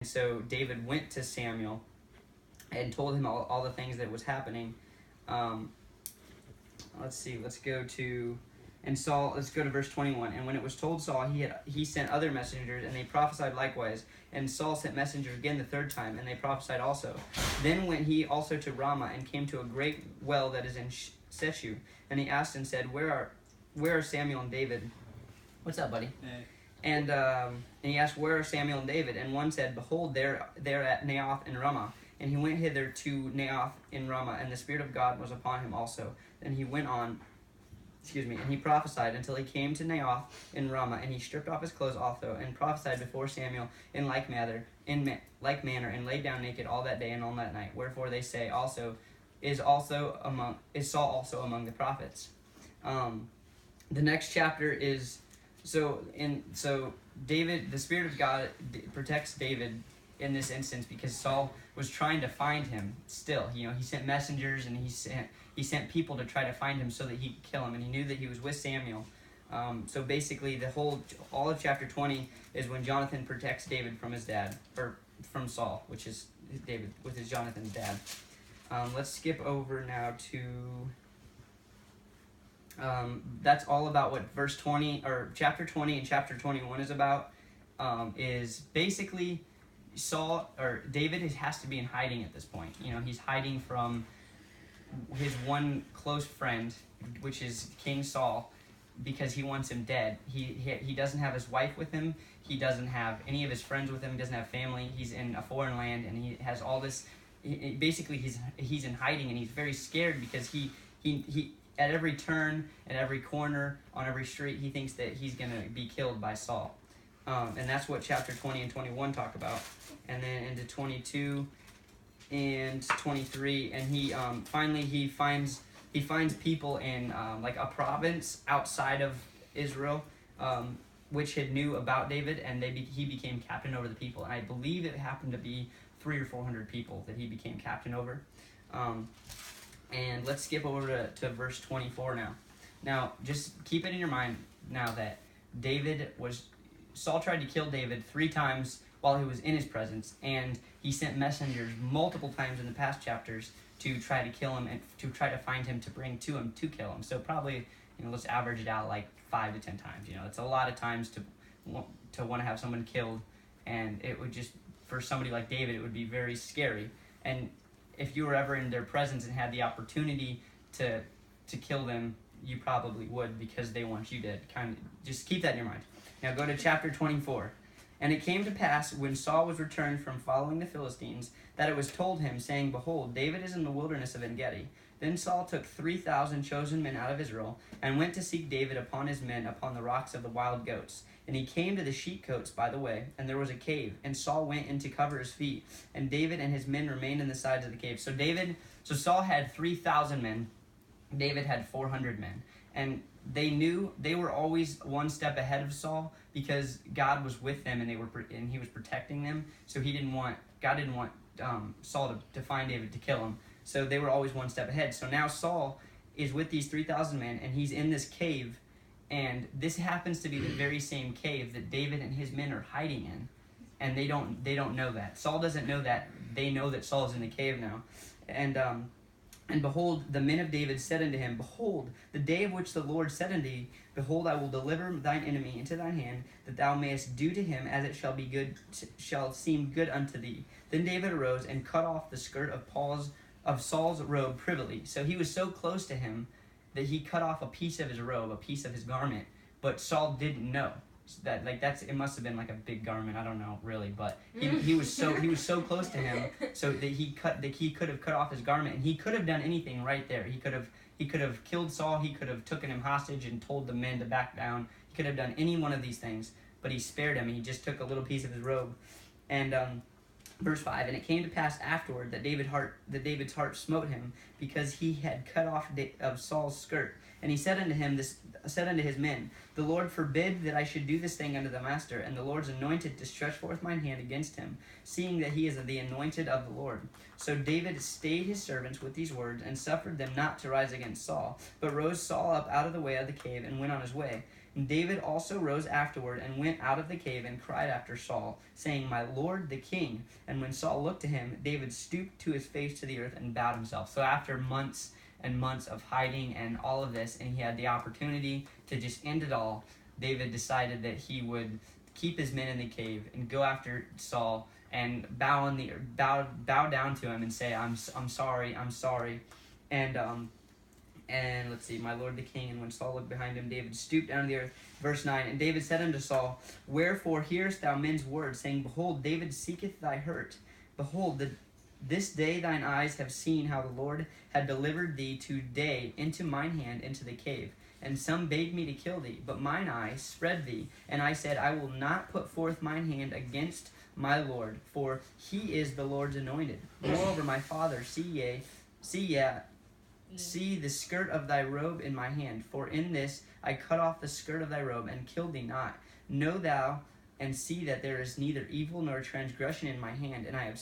So David went to Samuel and told him all the things that was happening. Let's see. Let's go to verse 21. And when it was told Saul, he sent other messengers, and they prophesied likewise. And Saul sent messengers again the third time, and they prophesied also. Then went he also to Ramah, and came to a great well that is in Seshu. And he asked and said, Where are Samuel and David? What's up, buddy? Hey. And he asked, Where are Samuel and David? And one said, Behold, they're at Naioth in Ramah. And he went hither to Naioth in Ramah, and the Spirit of God was upon him also. And he went on, and he prophesied until he came to Naioth in Ramah, and he stripped off his clothes also, and prophesied before Samuel in like manner, and laid down naked all that day and all that night. Wherefore they say is Saul also among the prophets. The next chapter is David. The Spirit of God protects David in this instance because Saul was trying to find him. Still, he sent messengers and he sent people to try to find him so that he could kill him, and he knew that he was with Samuel. So basically, all of chapter 20 is when Jonathan protects David from his dad, or from Saul, which is David with his Jonathan's dad. Let's skip over now to. That's all about what verse 20 or chapter 20 and chapter 21 is about. Is basically David has to be in hiding at this point. He's hiding from his one close friend, which is King Saul, because he wants him dead. He doesn't have his wife with him. He doesn't have any of his friends with him. He doesn't have family. He's in a foreign land, and he has all this. Basically, he's in hiding, and he's very scared because he at every turn, at every corner, on every street, he thinks that he's going to be killed by Saul. And that's what chapter 20 and 21 talk about. And then into 22 and 23, and he finds people in like a province outside of Israel, which had knew about David, and he became captain over the people. And I believe it happened to be 300 or 400 people that he became captain over. And let's skip over to verse 24 now. Now, just keep it in your mind now that Saul tried to kill David 3 times while he was in his presence, and he sent messengers multiple times in the past chapters to try to kill him and to try to find him to bring to him to kill him. So probably, let's average it out like 5 to 10 times. It's a lot of times to want to have someone killed, and it would just, for somebody like David, it would be very scary. And if you were ever in their presence and had the opportunity to kill them, you probably would, because they want you dead. Just keep that in your mind. Now go to chapter 24. And it came to pass, when Saul was returned from following the Philistines, that it was told him, saying, Behold, David is in the wilderness of En-gedi. Then Saul took 3,000 chosen men out of Israel, and went to seek David upon his men upon the rocks of the wild goats. And he came to the sheepcotes by the way, and there was a cave, and Saul went in to cover his feet, and David and his men remained in the sides of the cave. So Saul had 3,000 men, David had 400 men, and they were always one step ahead of Saul because God was with them, and he was protecting them. So God didn't want Saul to find David to kill him. So they were always one step ahead. So now Saul is with these 3,000 men, and he's in this cave. And this happens to be the very same cave that David and his men are hiding in, and they don't know that. Saul doesn't know that. They know that Saul is in the cave now, and behold, the men of David said unto him, Behold, the day of which the Lord said unto thee, Behold, I will deliver thine enemy into thine hand, that thou mayest do to him as it shall seem good unto thee. Then David arose and cut off the skirt of Saul's robe privily. So he was so close to him that he cut off a piece of his robe, a piece of his garment, but Saul didn't know. That it must have been like a big garment, I don't know really, but he was so close to him, so that he could have cut off his garment, and he could have done anything right there. He could have killed Saul, he could have taken him hostage and told the men to back down. He could have done any one of these things, but he spared him, and he just took a little piece of his robe. And verse 5, and it came to pass afterward that David's heart smote him, because he had cut off of Saul's skirt. And he said unto his men, The Lord forbid that I should do this thing unto the master, and the Lord's anointed to stretch forth mine hand against him, seeing that he is the anointed of the Lord. So David stayed his servants with these words, and suffered them not to rise against Saul, but rose Saul up out of the way of the cave, and went on his way. And David also rose afterward and went out of the cave and cried after Saul, saying, My lord the king. And when Saul looked to him, David stooped to his face to the earth and bowed himself. So after months and months of hiding and all of this, and he had the opportunity to just end it all, David decided that he would keep his men in the cave and go after Saul and bow down to him and say, I'm sorry, and let's see, my lord the king. And when Saul looked behind him, David stooped down to the earth. Verse 9, and David said unto Saul, Wherefore hearest thou men's words, saying, Behold, David seeketh thy hurt. Behold, this day thine eyes have seen how the Lord had delivered thee today into mine hand into the cave. And some bade me to kill thee, but mine eye spread thee. And I said, I will not put forth mine hand against my Lord, for he is the Lord's anointed. Moreover, my father, see the skirt of thy robe in my hand, for in this I cut off the skirt of thy robe, and killed thee not. Know thou and see that there is neither evil nor transgression in my hand, and I have